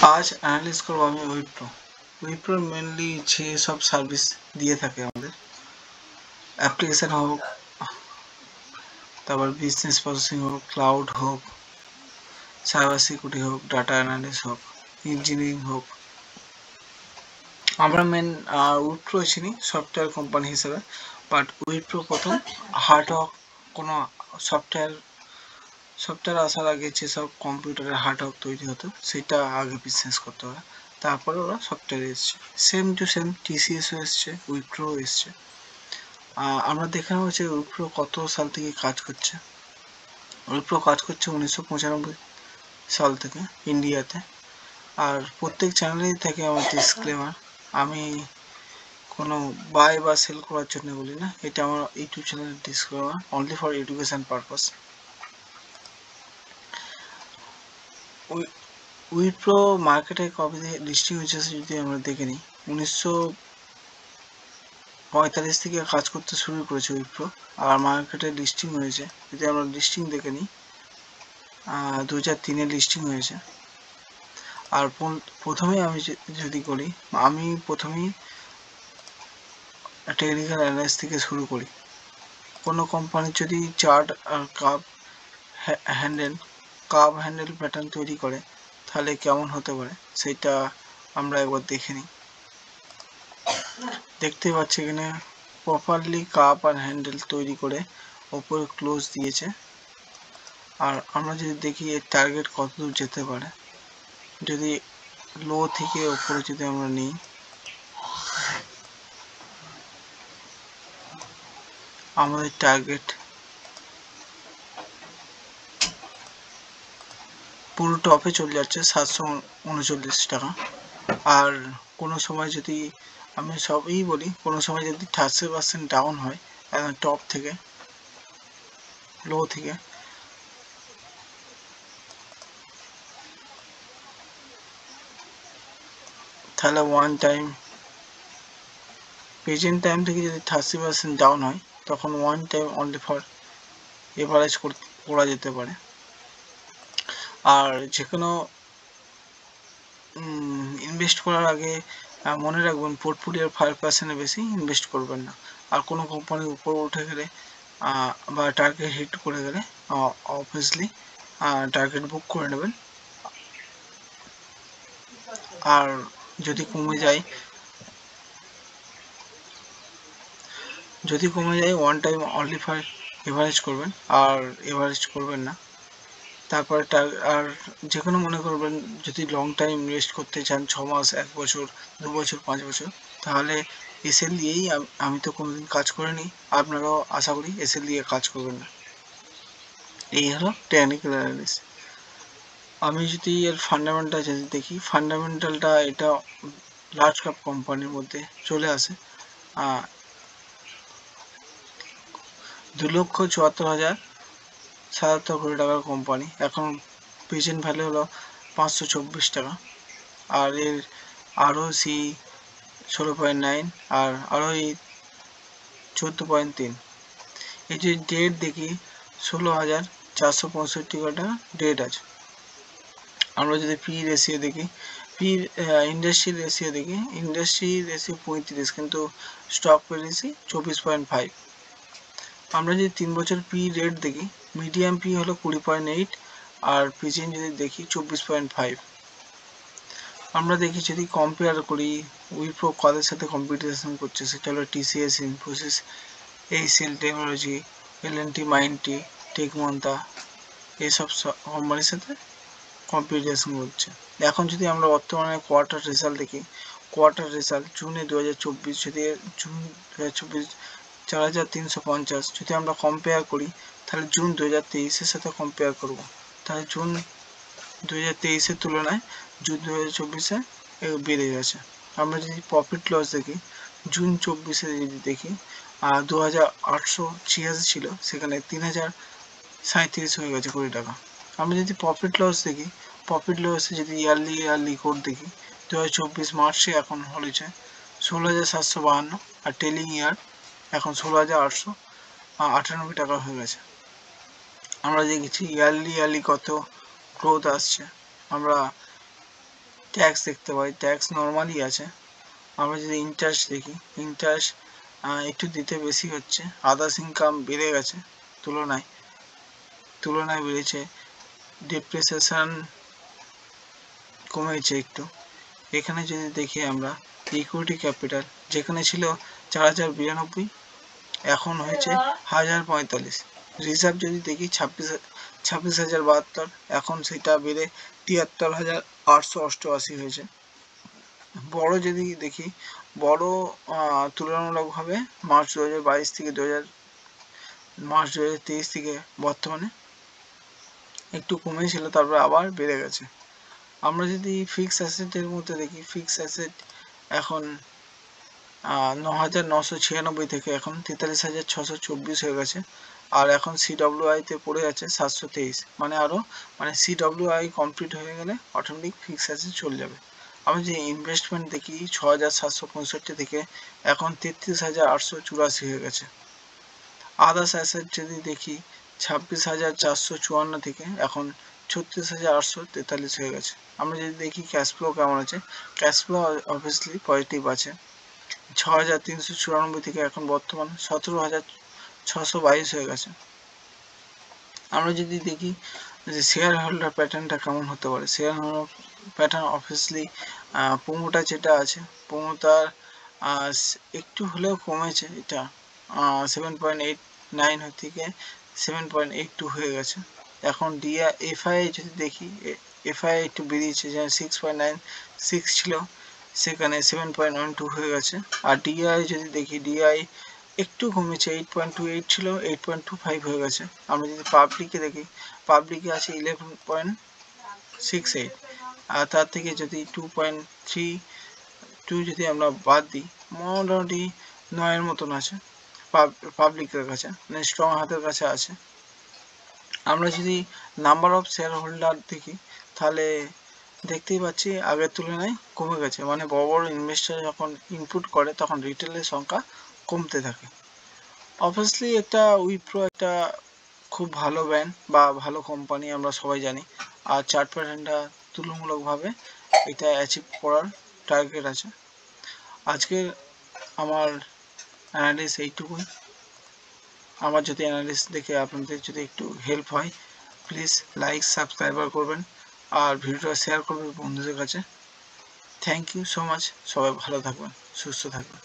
আজ অ্যানালাইজ করবো আমি উইপ্রো। উইপ্রো মেনলি যে সব সার্ভিস দিয়ে থাকে আমাদের, অ্যাপ্লিকেশান হোক, তারপর বিজনেস প্রসেসিং হোক, ক্লাউড হোক, সাইবার সিকিউরিটি হোক, ডাটা অ্যানালিস হোক, ইঞ্জিনিয়ারিং হোক, আমরা মেন উইপ্রো চিনি সফটওয়্যার কোম্পানি হিসেবে। বাট উইপ্রো প্রথম হার্ডওয়ার্ক কোনো সফটওয়্যার আসার আগে যেসব কম্পিউটারের হার্ডওয়ার্ক তৈরি হতো সেটা আগে বিজনেস করতে হয়, তারপরে ওরা সফটওয়্যারে এসছে। সেম টু সেম টিসিএসও এসছে, উইপ্রো এসছে। আমরা দেখে নেবো যে উইপ্রো কত সাল থেকে কাজ করছে। উইপ্রো কাজ করছে 1995 সাল থেকে ইন্ডিয়াতে। আর প্রত্যেক চ্যানেলেই থাকে আমার ডিসক্লেমার, আমি কোনো বাই বা সেল করার জন্য বলি না, এটা আমার ইউটিউব চ্যানেলের disclaimer, only for education purpose. Wipro মার্কেটে কবে লিস্টিং হয়েছে যদি আমরা দেখে নিই, 1945 থেকে কাজ করতে শুরু করেছে উইপ্রো, আর মার্কেটে লিস্টিং হয়েছে যদি আমরা লিস্টিং দেখে নিই 2003-এ লিস্টিং হয়েছে। আর প্রথমে আমি যদি করি, আমি প্রথমেই টেকনিক্যাল অ্যানালাইসিস থেকে শুরু করি। কোনো কোম্পানির যদি চার্ট আর কার্ভ হ্যান্ডেল প্যাটার্ন তৈরি করে তাহলে কেমন হতে পারে সেটা আমরা একবার দেখে নিই। দেখতে পাচ্ছি এখানে প্রপারলি কাপ আর হ্যান্ডেল তৈরি করে ওপরে ক্লোজ দিয়েছে। আর আমরা যদি দেখি এর টার্গেট কত দূর যেতে পারে, যদি লো থেকে ওপরে যদি আমরা নিই, আমাদের টার্গেট পুরো টপে চলে যাচ্ছে 739 টাকা। আর কোনো সময় যদি আমি সবই বলি, কোনো সময় যদি 30% ডাউন হয় টপ থেকে, লো থেকে, তাহলে ওয়ান টাইম প্রেজেন্ট টাইম থেকে যদি 30% ডাউন হয় তখন one time only for average করা যেতে পারে। আর যে কোনো ইনভেস্ট করার আগে মনে রাখবেন পোর্টফোলিওর 5% বেশি ইনভেস্ট করবেন না। আর কোনো কোম্পানির উপর উঠে গেলে বা টার্গেট হিট করে গেলে অবভিয়াসলি টার্গেট বুক করে নেবেন। আর যদি কমে যায় one time only for average করবেন, আর এভারেজ করবেন না। তারপরে আর যে কোনো মনে করবেন যদি লং টাইম ইনভেস্ট করতে চান, 6 মাস, 1 বছর, 2 বছর, 5 বছর, তাহলে এসএল দিয়েই, আমি তো কোনোদিন কাজ করিনি, আপনারাও আশা করি এসএল দিয়ে কাজ করবেন না। এই হলো টেকনিক্যাল অ্যানালিসিস। আমি যদি এর ফান্ডামেন্টাল যদি দেখি, ফান্ডামেন্টালটা এটা লার্জ ক্যাপ কোম্পানির মধ্যে চলে আসে। 2,74,077 কোটি টাকার কোম্পানি, এখন প্রেজেন্ট ভ্যালু হলো 524 টাকা। আর এর ROC 16.9 আর ROE 14.3। এই যে ডেট দেখি 16,465 কোটি টাকা ডেট আছে। আমরা যদি পি রেশিও দেখি, ইন্ডাস্ট্রি রেশিও দেখি, ইন্ডাস্ট্রি রেশিও 35, কিন্তু স্টক রেশিও 24.5। আমরা যদি 3 বছর পি রেট দেখি, মিডিয়াম পি হলো 20.8 আর প্রেজেন্ট যদি দেখি 24.5। আমরা দেখি যদি কম্পেয়ার করি উইপ্রো কাদের সাথে কম্পিটিশন করছে, সেটা হলো TCS, Infosys, HCL technology, LNT, Mindtree, Tech Mahindra, এইসব কোম্পানির সাথে কম্পিটিশন করছে। এখন যদি আমরা বর্তমানে কোয়ার্টার রেজাল্ট দেখি, কোয়ার্টার রেজাল্ট জুনে 2024, যদি জুন 2024 4,350, যদি আমরা কম্পেয়ার করি তাহলে জুন 2023-এর সাথে কম্পেয়ার করব, তাহলে জুন 2023-এর তুলনায় জুন 2024-এ বেড়ে গেছে। আমরা যদি প্রফিট লস দেখি, জুন 24-এ যদি দেখি 2,886 ছিল, সেখানে 3,037 হয়ে গেছে কোটি টাকা। আমরা যদি প্রফিট লস দেখি, প্রফিট লসে যদি ইয়ারলি কোড দেখি, 2024 মার্চে এখন হয়েছে 16,752, আর টেলিং ইয়ার এখন 16,898 টাকা হয়ে গেছে। আমরা দেখেছি ইয়ারলি কত গ্রোথ আসছে। আমরা ট্যাক্স দেখতে পাই, ট্যাক্স নর্মালি আছে। আমরা যদি ইন্টারেস্ট দেখি, ইন্টারেস্ট একটু দিতে বেশি হচ্ছে। আদার্স ইনকাম বেড়ে গেছে, তুলনায় বেড়েছে। ডিপ্রিসিয়েশন কমেছে একটু। এখানে যদি দেখি আমরা ইকুইটি ক্যাপিটাল যেখানে ছিল 4092, এখন হয়েছে 1045। রিজার্ভ যদি দেখি 26,072, এখন সেটা বেড়ে 73,888 হয়েছে। বড় যদি দেখি, বড় তুলনামূলকভাবে মার্চ 2022 থেকে মার্চ 2023 থেকে বর্তমানে একটু কমেছিল, তারপর আবার বেড়ে গেছে। আমরা যদি ফিক্স অ্যাসেটের মধ্যে দেখি, ফিক্স অ্যাসেট এখন 9,996 থেকে এখন 43,624 হয়ে গেছে। আর এখন CWI তে পড়ে আছে 723, মানে CWI কমপ্লিট হয়ে গেলে অটোমেটিক ফিক্স অ্যাসেট চলে যাবে। আমি যে ইনভেস্টমেন্ট দেখি 6,765 থেকে এখন 33,884 হয়ে গেছে। আদার্স অ্যাসেট যদি দেখি 26,454 থেকে এখন 36,843 হয়ে গেছে। আমরা যদি দেখি ক্যাশ ফ্লো কেমন আছে, ক্যাশ ফ্লো অবভিয়াসলি পজিটিভ আছে। 6,394 থেকে এখন বর্তমান 17,622 হয়ে গেছে। আমরা যদি দেখি যে শেয়ার হোল্ডার প্যাটার্নটা কেমন হতে পারে, share holder pattern obviously promoter যেটা আছে, প্রোমোটার একটু হলেও কমেছে। এটা 7.89 থেকে 7.82 হয়ে গেছে। এখন এফআই যদি দেখি, এফআই একটু বেরিয়েছে, যেমন 6.96 ছিল, সেখানে 7.12 হয়ে গেছে। আর ডিআই যদি দেখি, ডিআই একটু কমেছে, 8.28 ছিল 8.25 হয়ে গেছে। আমরা যদি পাবলিকে দেখি, পাবলিকে আছে 11.68, আর তার থেকে যদি 2.32 যদি আমরা বাদ দিই, মোটামুটি 9-এর মতন আছে পাবলিকের কাছে, মানে স্ট্রং হাতের কাছে আছে। আমরা যদি নাম্বার অফ শেয়ার হোল্ডার দেখি, তাহলে দেখতেই পাচ্ছি আগের তুলনায় কমে গেছে। মানে বড় বড় ইনভেস্টার যখন ইনপুট করে তখন রিটেলের সংখ্যা কমতে থাকে। অবভিয়াসলি একটা উইপ্রো একটা খুব ভালো ব্র্যান্ড বা ভালো কোম্পানি, আমরা সবাই জানি। আর চার্ট প্যাটার্নটা তুলনামূলকভাবে এটা অ্যাচিভ করার টার্গেট আছে। আজকের আমার অ্যানালিস এইটুকুই। আমার যদি অ্যানালিস দেখে আপনাদের যদি একটু হেল্প হয়, প্লিজ লাইক সাবস্ক্রাইবার করবেন আর ভিডিওটা শেয়ার করবেন বন্ধুদের কাছে। Thank you so much. সবাই ভালো থাকবেন, সুস্থ থাকবেন।